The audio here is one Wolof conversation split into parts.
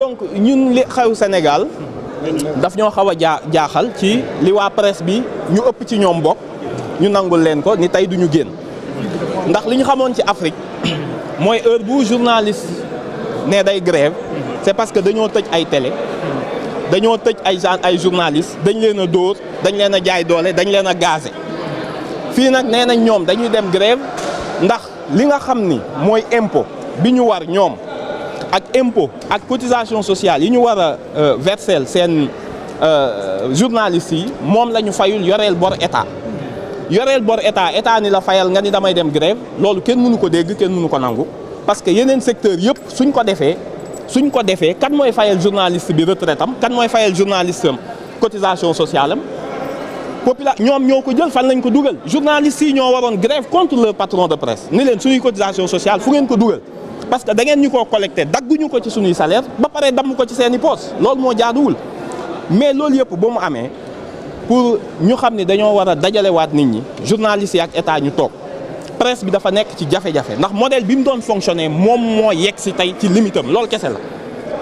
donc ñun li xew Sénégal daf ñoo xaw a jaaxal ci li waa presse bi ñu ëpp ci ñoom bokk ñu nangul leen ko ni tey duñu génn ndax li ñu xamoon ci Afrique mooy heure bu journaliste ne day grève c'est parce que dañoo tëj ay télé dañoo tëj ay journalistes dañ leen a dóor dañ leen a jaay doole dañ leen a gazé fii nag nee nañ ñoom dañuy dem grève ndax li nga xam ni mooy impôt bi ñu war ñoom ak impôt ak cotisation sociale yi ñu war a verser seen journalistes yi moom la ñu fayul yoreel bor état état ni la fayal nga ni damay dem grève loolu kenn mënu ko dégg kenn mënu ko nangu parce que yeneen secteur yëpp suñ ko defee kan mooy fayal journaliste bi retraite am kan mooy fayal journaliste am cotisation sociale am ñoom ñoo ko jël fan lañ ko dugal journalistes yi ñoo waroon grève contre le patron de presse ni leen suñuy cotisation sociale fu ngeen ko dugal parce que da ngeen ñu koo collecté dagguñu ko ci suñuy salaire ba pare damm ko ci seen i poos loolu moo jaaduwul mais loolu yëpp ba mu amee pour ñu xam ni dañoo war a dajalewaat nit ñi journalistes yi ak état ñu toog presse bi dafa nekk ci jafe-jafe ndax modèle bi mu doon fonctionner moom moo yegg si tey ci limitam loolu kese la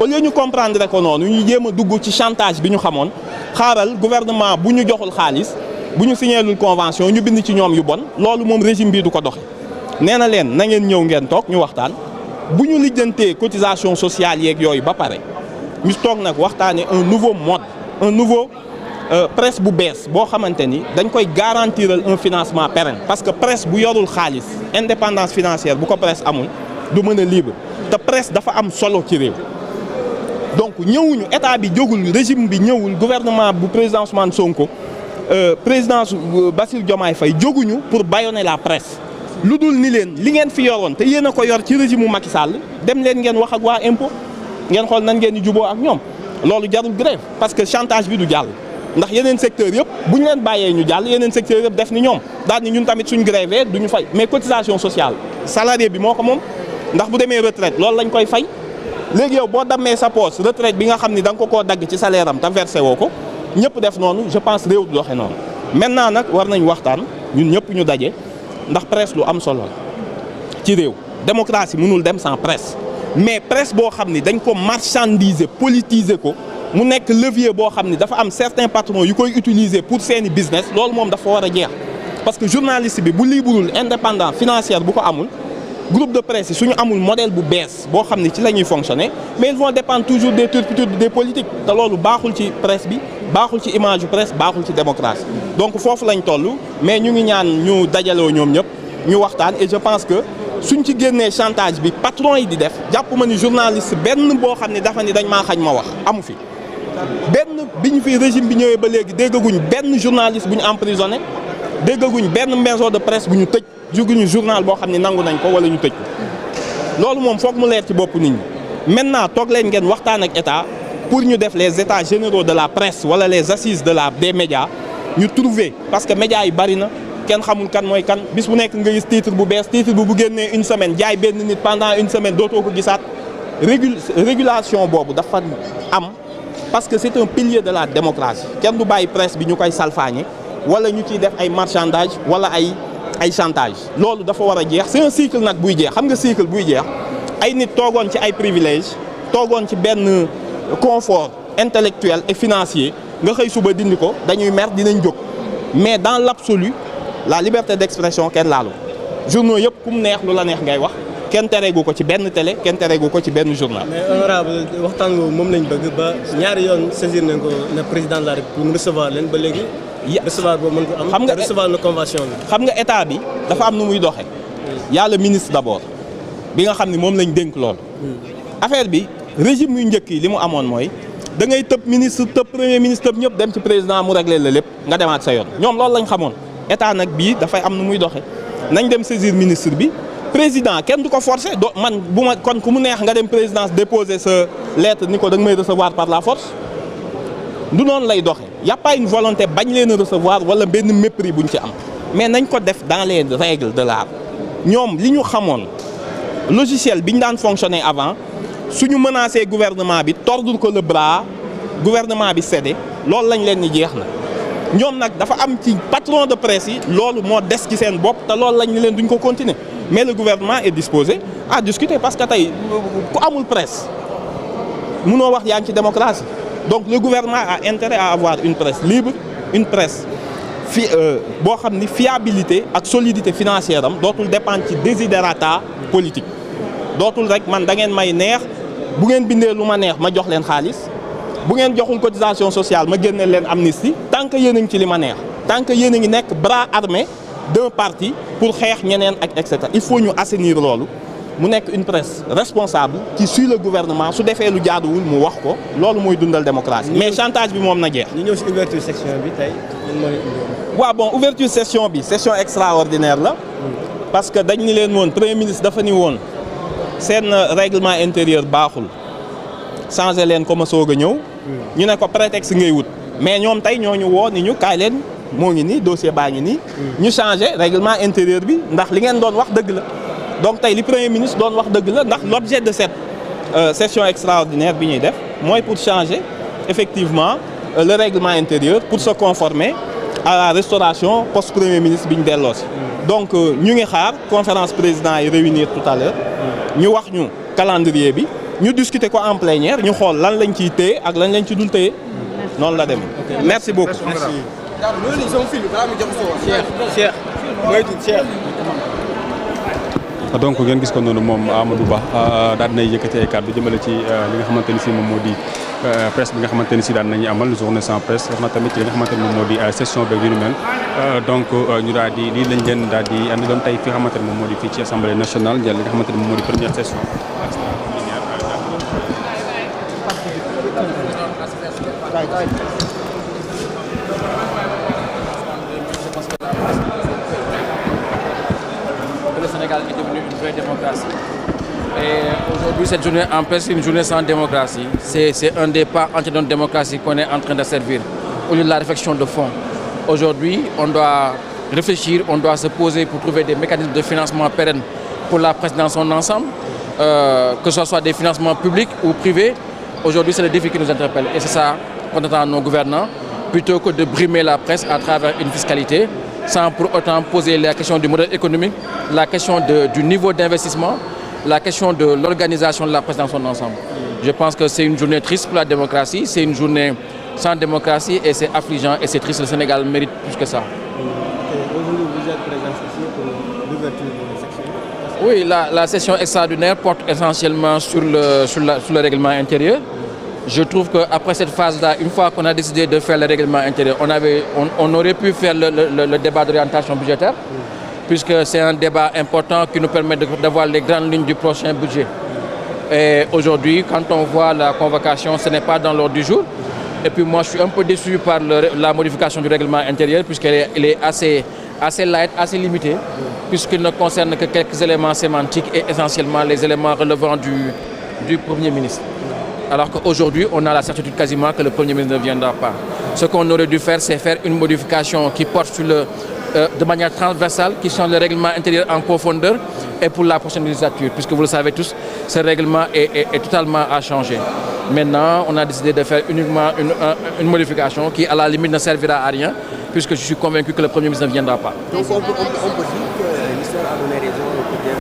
au lieu ñu comprendre ko noonu ñu jéem a dugg ci chantage bi ñu xamoon xaaral gouvernement bu ñu joxul xaalis bu ñu signéelul convention ñu bind ci ñoom yu bon loolu moom régime bii du ko doxe nee na leen na ngeen ñëw ngeen toog ñu waxtaan bu ñu lijjantee cotisation sociale yeeg yooyu ba pare ñu toog nag waxtaanee un nouveau mode un nouveau presse bu bees boo xamante ni dañ koy garantiral un financement pérenne parce que presse bu yorul xaalis indépendance financière bu ko presse amul du mën a libre te presse dafa am solo ci réew donc ñëwuñu état bi jógul régime bi ñëwul gouvernement bu président Ousmane Sonko président Bassirou Diomaye Faye jóguñu pour bâillonner la presse lu dul ni leen li ngeen fi yoroon te yéen a ko yor ci régime mu Macky Sall dem leen ngeen wax ak waa impôt ngeen xool nan ngeen di juboo ak ñoom loolu jarul grève parce que chantage bi du jàll ndax yeneen secteur yëpp bu ñu leen bàyyee ñu jàll yeneen secteur yëpp def ni ñoom daal ni ñun tamit suñ grévé du ñu fay mais cotisation sociale salarié bi moo ko moom ndax bu demee retraite loolu lañ koy fay léegi yow boo dammee sa poche retraite bi nga xam ni da nga ko koo dagg ci salaire am te versé woo ko ñëpp def noonu je pense réew du doxe noonu maintenant nag war nañ waxtaan ñun ñëpp ñu daje ndax presse lu am solo la ci réew démocratie mënul dem sans presse mais presse boo xam ni dañ ko marchandiser politiser ko mu nekk levier boo xam ni dafa am certains patrons yu koy utiliser pour seeni business loolu moom dafa war a jeex parce que journaliste bi bu liibrul indépendant financière bu ko amul groupe de presse yi suñu amul modèle bu bees boo xam ni ci la ñuy fonctionner mais ils vont dépendre toujours des turpitudes des politiques te loolu baaxul ci presse bi baaxul ci image yu presse baaxul ci démocratie donc foofu lañ toll mais ñu ngi ñaan ñu dajaloo ñoom ñëpp ñu waxtaan et je pense que suñ ci génnee chantage bi patron yi di def jàpp ma ni journaliste benn boo xam ne dafa ni dañ maa xañ ma wax amu fi benn bi ñu fi régime bi ñëwee ba léegi déggaguñ benn journaliste bu ñu emprisonné déggaguñ benn maison de presse bu ñu tëj juguñu journal boo xam ne nangu nañ ko wala ñu tëj ko loolu moom foog mu leer ci bopp nit ñi maintenant toog leen ngeen waxtaan ak état pour ñu def les états généraux de la presse wala les assises des médias ñu trouver parce que médias yi bari na kenn xamul kan mooy kan bis bu nekk nga gis titre bu bees titre bu génnee une semaine jaay benn nit pendant une semaine dootoo ko gisaat régulation boobu dafa am parce que c'est un pilier de la démocratie kenn du bàyyi presse bi ñu koy salfaañe wala ñu ciy def ay marchandage wala ay chantage loolu dafa war a jeex c'est un cycle nag buy jeex xam nga cycle buy jeex ay nit toogoon ci ay privilèges toogoon ci benn confort intellectuel et financier nga xëy suba dindi ko dañuy mer dinañ jóg mais dans l'absolu la liberté d'expression kenn laalu journaux yëpp ku mu neex lu la neex ngay wax kenn tereegu ko ci benn télé kenn tereegu ko ci benn journal. mais honorable waxtaan nga moom lañ bëgg ba ñaari yoon saisir nañ ko ne président de la République mu recevoir leen ba léegi. recevoir boobu mën ko am. xam nga recevoir na convention bi. xam nga état bi dafa am nu muy doxee. y'a le ministre d'abord bi nga xam ne moom lañ dénk lool. affaire bi régime yu njëkk yi li mu amoon mooy da ngay tëb ministre tëb premier ministre tëb ñëpp dem ci président mu régler la lépp nga demaat sa yoon ñoom loolu lañ xamoon état nag bii dafay am nu muy doxee nañ dem saisir ministre bi. président kenn du ko forcer man bu ma kon ku mu neex nga dem présidence déposer sa lettre ni ko da nga may recevoir par la force du noonu lay doxe y a pas une volonté bañ leen a recevoir wala benn mépris buñ ci am mais nañ ko def dans les règles de l'art ñoom li ñu xamoon logiciel bi ñu daan fonctionner avant suñu menacé gouvernement bi tordre ko le bras gouvernement bi cédé loolu lañ leen ni jeex na ñoom nag dafa am ci patron de presse yi loolu moo des ci seen bopp te loolu lañ ni leen duñ ko continuer mais le gouvernement est disposé à discuter parce que tey ku amul presse munoo wax yaa ngi ci démocratie donc le gouvernement a intérêt à avoir une presse libre une presse boo xam ni fiabilité ak solidité financière am dootul dépendre ci desiderata politique dootul rek man da ngeen may neex bu ngeen bindee lu ma neex ma jox leen xaalis bu ngeen joxul cotisation sociale ma génneel leen amnistie tant que yéen a ngi ci li ma neex tant que yéen a ngi nekk bras armé d'un parti pour xeex ñeneen ak et cetera il faut ñu assainir loolu mu nekk une presse responsable qui suit le gouvernement su defee lu jaaduwul mu wax ko loolu mooy dundal démocratie mais chantage bi moom na jeex. ñu ñëw si ouverture session bi tey waaw bon ouverture session bi session extraordinaire la parce que dañ ni leen woon premier ministre dafa ni woon seen règlement intérieur baaxul changé leen ko ma soog a ñëw ñu ne ko prétexte ngay wut mais ñoom tey ñoo ñu woo ni ñu kaay leen moo ngi nii dossier baa ngi nii ñu changé règlement intérieur bi ndax li ngeen doon wax dëgg la donc tey li premier ministre doon wax dëgg la ndax l'objet de cette session extraordinaire bi ñuy def mooy pour changer effectivement le règlement intérieur pour se conformer à la restauration post premier ministre bi ñu delloo si donc ñu ngi xaar conférence président yi réunir tout à l'heure ñu wax ñu calendrier bi ñu discuter ko en plénière ñu xool lan lañ ciy téye ak lan lañ ci dul téye noonu la dem merci beaucoup. donc ngeen gis ko noonu moom Amadou Ba daal dinay yëkkati ay kàddu jëmale ci li nga xamante ni si moom moo di presse bi nga xamante ni si daan nañu amal journée sans presse wax na tamit ci li nga xamante ni moom moo di session beeg yu ni mel donc ñu daal di lii lañ leen daal di andi doon tey fi nga xamante ni moom moo di fii ci assemblée nationale jël li nga xamante ni moom moo di première session. Le Sénégal est devenu une vraie démocratie. Et aujourd'hui, cette journée en presse, une journée sans démocratie. C'est un des pas entiers de notre démocratie qu'on est en train de servir, au lieu de la réflexion de fond. Aujourd'hui, on doit réfléchir, on doit se poser pour trouver des mécanismes de financement pérennes pour la presse dans son ensemble, que ce soit des financements publics ou privés. Aujourd'hui, c'est le défi qui nous interpelle. Et c'est ça qu'on attend à nos gouvernants, plutôt que de brimer la presse à travers une fiscalité, sans pour autant poser la question du modèle économique, la question du niveau d'investissement, la question de l'organisation de la presse dans son ensemble. Je pense que c'est une journée triste pour la démocratie, c'est une journée sans démocratie et c'est affligeant et c'est triste. Le Sénégal mérite plus que ça. Aujourd'hui, vous êtes présent ici pour l'ouverture de la section. Oui, la session extraordinaire porte essentiellement sur le règlement intérieur. Je trouve qu'après cette phase-là, une fois qu'on a décidé de faire le règlement intérieur, on aurait pu faire le débat d'orientation budgétaire, puisque c'est un débat important qui nous permet d'avoir les grandes lignes du prochain budget. Et aujourd'hui, quand on voit la convocation, ce n'est pas dans l'ordre du jour. Et puis moi, je suis un peu déçu par la modification du règlement intérieur, puisqu'elle est assez light, assez limitée, puisqu'il ne concerne que quelques éléments sémantiques et essentiellement les éléments relevant du Premier ministre. Alors qu'aujourd'hui, on a la certitude quasiment que le Premier ministre ne viendra pas. Ce qu'on aurait dû faire, c'est faire une modification qui porte sur de manière transversale, qui change le règlement intérieur en profondeur et pour la prochaine législature, puisque vous le savez tous, ce règlement est totalement à changer. Maintenant, on a décidé de faire uniquement une modification qui, à la limite, ne servira à rien, puisque je suis convaincu que le Premier ministre ne viendra pas. Donc on peut dire que l'histoire a donné raison au Premier.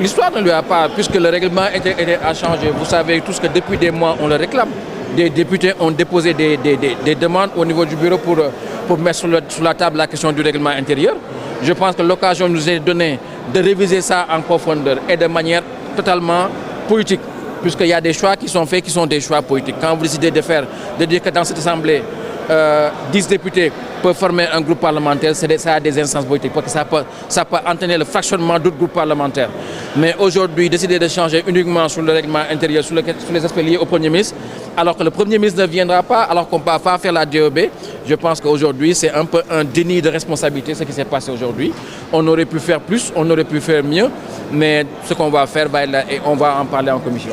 L'histoire ne lui a pas, puisque le règlement a changé. Vous savez tous que depuis des mois, on le réclame. Des députés ont déposé des demandes au niveau du bureau pour mettre sur la table la question du règlement intérieur. Je pense que l'occasion nous est donnée de réviser ça en profondeur et de manière totalement politique, puisqu'il y a des choix qui sont faits qui sont des choix politiques. Quand vous décidez de dire que dans cette assemblée, 10 députés peuvent former un groupe parlementaire, ça a des instances politiques, parce que ça peut entraîner le fractionnement d'autres groupes parlementaires. Mais aujourd'hui, décider de changer uniquement sur le règlement intérieur, sur les aspects liés au Premier ministre, alors que le Premier ministre ne viendra pas, alors qu'on ne peut pas faire la DEB, je pense qu'aujourd'hui, c'est un peu un déni de responsabilité, ce qui s'est passé aujourd'hui. On aurait pu faire plus, on aurait pu faire mieux, mais ce qu'on va faire, et on va en parler en commission.